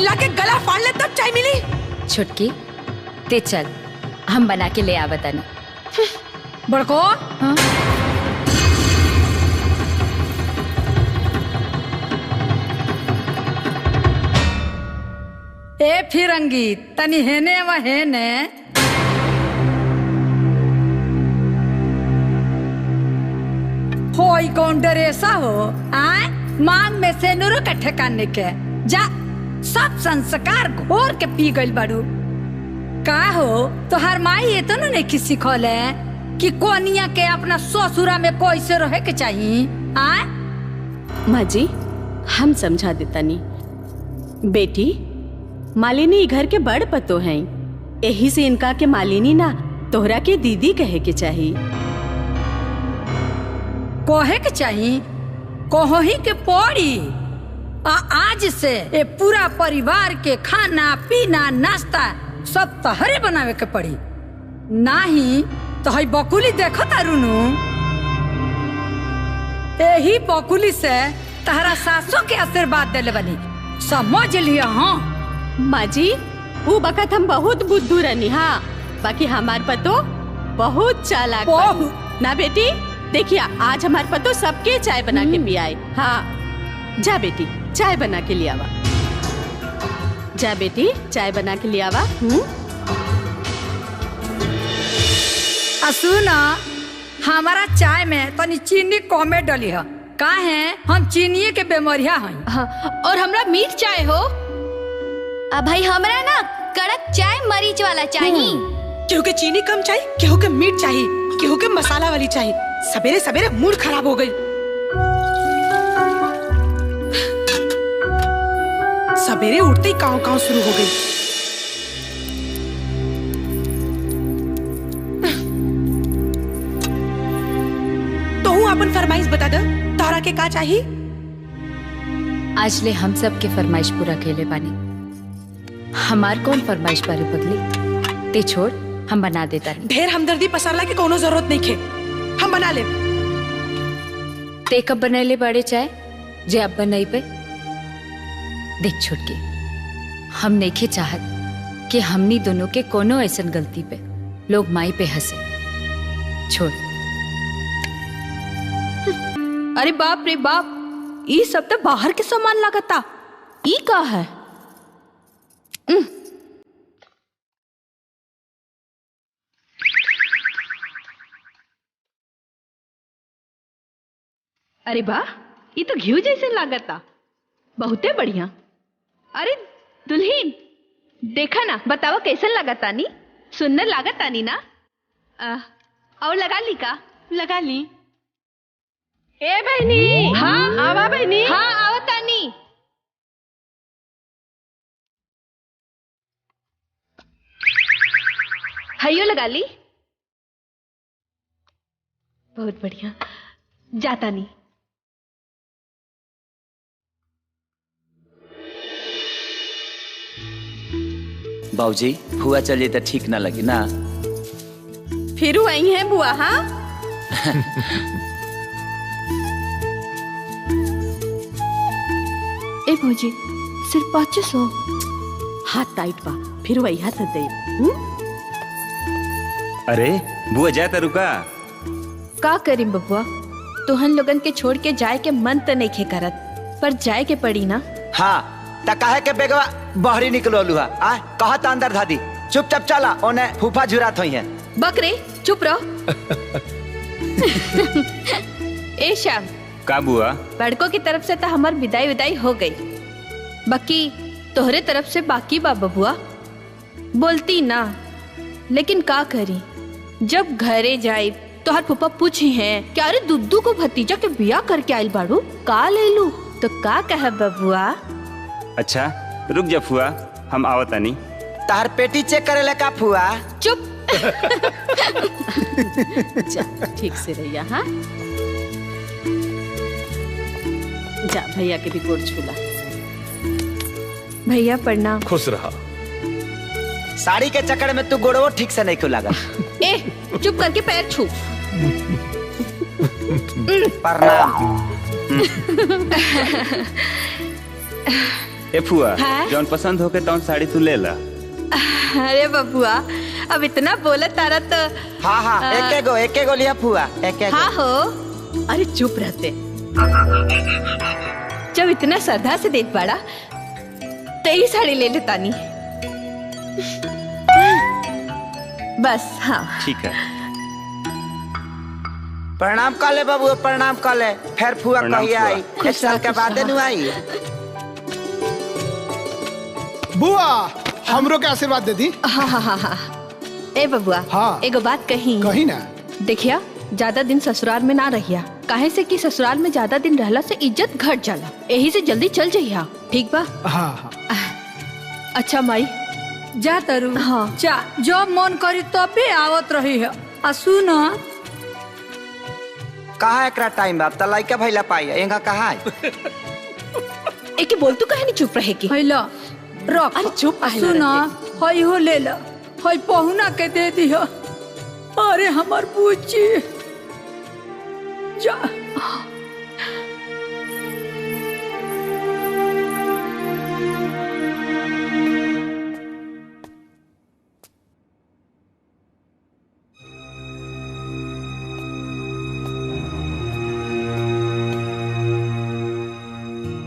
चिल्ला के गला फाड़ ले तब चाय मिली। छुटकी ते चल, हम बना के ले आवतन। बड़को हाँ? ए फिरंगी तनी हेने व हेने। होई कौन डरेसा हो? आए मांग में से नूर का ठिकाने के जा सब संस्कार घोर के पी गइल बाड़ू। का हो तोहर माई ये तो नहीं किसी खोले कि कोनिया के अपना ससुरा में कैसे रहे के चाहिए। आए माँ जी हम समझा देता नी। बेटी मालिनी घर के बड़ पतो हैं, यही से इनका के मालिनी ना तोहरा के दीदी कहे के चाहिए। कोहे के चाहिए कोहो ही के पड़ी। आज से ये पूरा परिवार के खाना पीना नाश्ता सब तहरे बनावे के पड़ी। नाही तो हई बकुली देखो तारुनु, यही बकुली से तहरा सासों के आशीर्वाद देले बनी, समझ लिया। हाँ माँ जी वो बखत हम बहुत बुद्धू रहनी। हाँ बाकी हमार पतो बहुत चालाक बानी। ना बेटी देखिए आज हमार पतो सबके चाय बना के पियाए। हाँ जा बेटी चाय बना के ले आवा। जा बेटी चाय बना के ले आवा। सुना हमारा चाय में तनी चीनी कमे डली है। का है हम चीनी के बेमरिया हैं। हाँ, और हमरा मीठ चाय हो। अब भाई हमरा ना कड़क चाय मरीच वाला चाहिए। केहू के चीनी कम चाहिए, केहू के मीठ चाहिए, केहू के मसाला वाली चाहिए। सवेरे सवेरे मूड खराब हो गई। सवेरे उठते ही काव काव शुरू हो गई। तो हूँ अपन फरमाइश बता दे, तारा के का चाहिए? आज ले हम सब के फरमाइश पूरा केले बानी। हमार कौन फरमाइश बारे बदली ते छोड़, हम बना देता नहीं। ढेर हमदर्दी पसारला के कोनो जरूरत नहीं खे, हम बना ले। ते कब बनैले बड़े चाय जे अब बनाई पे। देख छुटकी हम नहीं चाहत कि हमनी दोनों के कोनो ऐसन गलती पे लोग माई पे हंसे। छोड़। अरे बाप रे बाप, ये सब तो बाहर के सामान लागता। ई का है? अरे वाह, ये तो घी जैसे लागता, बहुते बढ़िया। अरे दुल्हीन देखा ना, बतावा कैसन लागता नी? सुंदर लागता नी ना? और लगा ली का? लगा ली। ए बहनी। हाँ आवा बहनी। हाँ आवतानी। हयो लगा ली। बहुत बढ़िया, जाता नहीं। बाबूजी हुआ चलिए तो ठीक ना लगी ना। फिर आई है बुआ। हाँ ए भौजी सिर्फ 500। हाथ टाइट बा, फिर वही हाथ दे। अरे बुआ जाता रुका। का करी बबुआ, तोहन लोगन के छोड़ के जाए के मन तो नहीं खे करत, पर जाए के पड़ी ना। हाँ ता काहे के बेगवा बहरी निकलो लुहा। आ कहा ता अंदर धादी, चुपचाप चला, ओने फूफा जुरात होई है। बकरे चुप रहो। ए श्याम। का बुआ? बड़कों की तरफ से तो हमार विदाई विदाई हो गई, बाकी तोहरे तरफ से बाकी बा बबुआ। बोलती ना, लेकिन का करी, जब घरे जाए तो हर फूफा पूछी हैं क्या रे दुद्दू को भतीजा के बिया करके आइल बाड़ू, का ले लू? तो का कह बबुआ? अच्छा रुक जा फुआ, हम आवतानी। तार पेटी चेक करे ला का फुआ? चुप। जा ठीक से रहिया। हाँ जा भैया के भी गोड़ छूला। भैया प्रणाम। खुश रहा। साड़ी के चक्कर में तू गोड़ो ठीक से नहीं खुला। ए चुप करके पैर छू। प्रणाम। ए फुआ हाँ? जौन पसंद होके तौन साड़ी तू ले ला। अरे बबुआ अब इतना बोला तारा तो। हाँ हाँ एक गो लिया फुआ एक हाँ हो। अरे चुप रहते, जब इतना श्रद्धा से देख पड़ा तो यही साड़ी ले लेता नहीं। बस हाँ ठीक है। प्रणाम कर ले बाबू, प्रणाम कर ले। फिर फुआ प्रणाम कहिए फुआ। आई, एक साल के बाद नु आई। बुआ हमरो के आशीर्वाद दे दी। हाँ हाँ हाँ हाँ। ए बबुआ हाँ। एगो बात कही कही ना। देखिया ज्यादा दिन ससुराल में ना रहिया, काहे से कि ससुराल में ज्यादा दिन रहला से इज्जत घट जाला। यही से जल्दी चल जाइया, ठीक बा? हाँ हाँ। अच्छा माई जा तरु। हाँ। जा जब मन करी तब भी आवत रही है। आ सुन कहाँ एकरा टाइम बा, त लइका भइला पाई एंगा कहाँ है? एके बोल तू कहे नहीं चुप रहे की। हैला रख। अरे चुप आ पहले सुन रहते। हई हो ले ला, हई पहुना के दे दी है। अरे हमर बूची जा।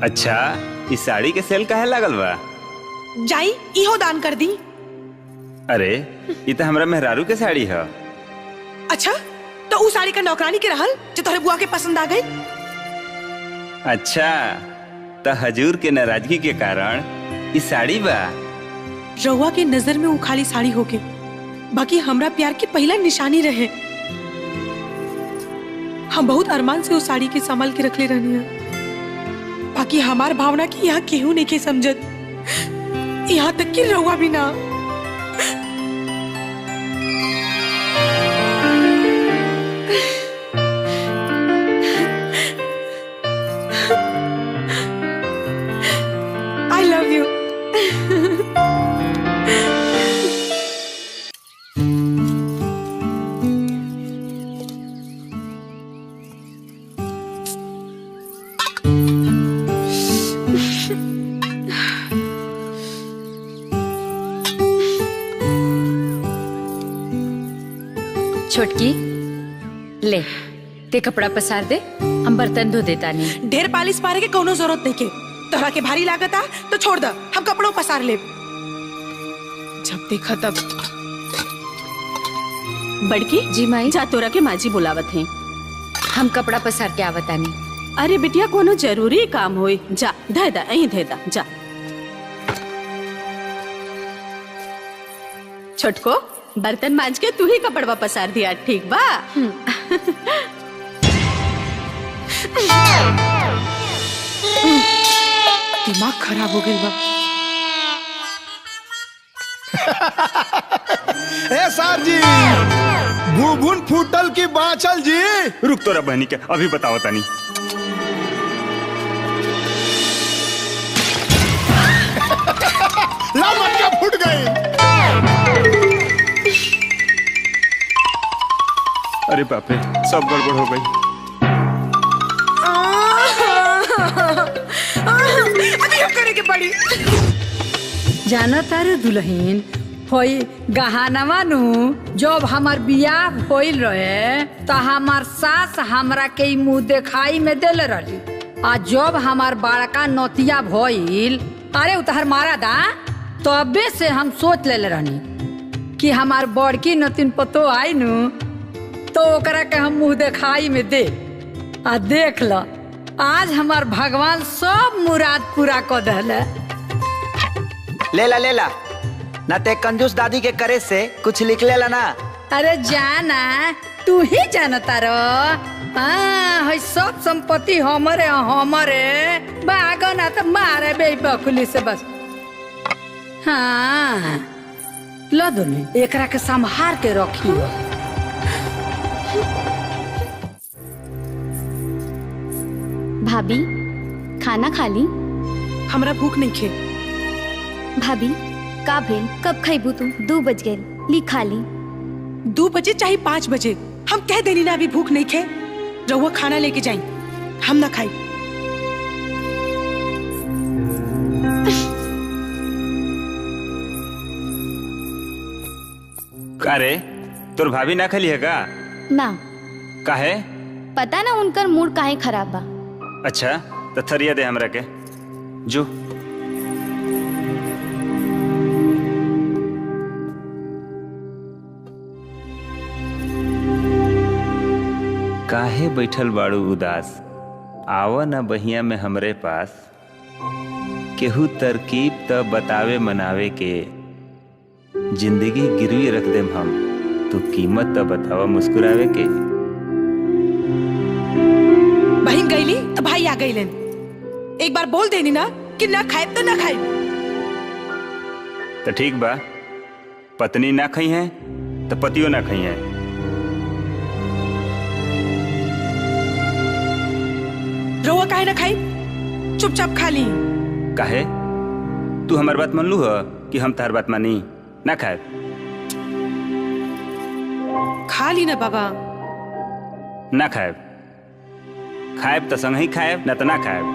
अच्छा इस साड़ी के सेल काहे लागल बा? जाई इहो दान कर दी। अरे ये तो हमरा मेहरारू के साड़ी है। अच्छा तो उ साड़ी का नौकरानी के रहल जो तोहरे बुआ के पसंद आ गई। अच्छा तो हजूर के नाराजगी के कारण इस साड़ी बा। रउआ के नजर में उ खाली साड़ी होके बाकी हमरा प्यार की पहला निशानी रहे। हम बहुत अरमान से उस साड़ी के संभाल के रख ले रहनी है, बाकी हमार भावना की यहाँ केहू नहीं के समझत, यहाँ तक कि रउआ भी ना। I love you. छोटकी ले ते कपड़ा पसार दे, हम बर्तन धो देता नहीं। ढेर पालिश मारे के कोनो जरूरत नहीं के। तोहरा के भारी लागत आ तो छोड़ द, हम कपड़ों पसार ले। जब देखा तब। बड़की जी माई। जा तोरा के माजी बुलावत हैं। हम कपड़ा पसार के आवतानी। अरे बिटिया कोनो जरूरी काम होई, जा धे दा यहीं धे दा जा। छोटको बर्तन मांज के तू ही कपड़वा पसार दिया, ठीक बा? दिमाग खराब हो गई बा। ए सर जी भूभुन फूटल की बाचल जी। रुक तोरा बहनी के अभी बताओ तानी। ला मटका फूट गई। अरे बाप रे सब गड़बड़ हो गई। अभी हम करे के पड़ी। जाना तारे दुल्हन होई गहनवा नु जब हमार बियाह होइल रहे तो हमार सास हमरा के ई मुंह देखाई में देले रही। आ जब हमार बड़का नतिया भइल, अरे उतहर मारा दा, तबे से हम सोच लेले रहनी कि हमार बड़की नतिन पतो आई नु तो ओकरा के हम मुंह देखाई में दे। आ देख ल आज हमार भगवान सब मुराद पूरा कर दहले। ले ला ना ते कंजूस दादी के करे से कुछ लिख लेला ना। अरे जाना तू ही जानता रो। हाँ है सब संपत्ति हमरे बागो ना तो मारे बे बकुली से बस। हाँ लो दोनों एकरा के संभार के रखियो। भाभी खाना खा ली? हमरा भूख नहीं खे। भाभी का भेल, कब खैबू तू? 2 बज गए, ली खा ली। 2 बजे चाहे 5 बजे हम कह देनी ना अभी भूख नहीं खे। रउआ खाना लेके जाई, हम ना खाई। अरे तोर भाभी ना खली है का? ना काहे? पता ना उनकर मूड काहे खराब बा। अच्छा तो थरिया दे हमरा के जो। काहे बैठल बाड़ू उदास? आव ना बहिया में हमरे पास। केहू तरकीब त बतावे मनावे के, जिंदगी गिरवी रख देम हम, तू कीमत त बतावा मुस्कुरावे के। बहन गईली तो भाई आ गईलन। एक बार बोल देनी ना कि ना खाए तो ना खाए। तो ठीक बा, पत्नी ना खई है तो पतियो ना खई है। रोवा काहे ना खाई? चुपचाप खा ली। काहे? तू हमार बात मान लू हो कि हम तार बात मानी? ना खाए? खा ली ना बाबा। ना खाए? खाएब तो संग ही खाएब, ना तो ना खाएब।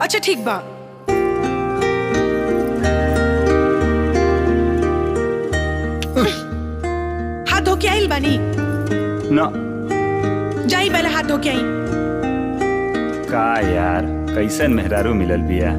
अच्छा ठीक बा। हाथ धो के आइल बानी? ना। जाई पहले हाथ धो के आई। का यार कैसन मेहरारू मिलल बिया।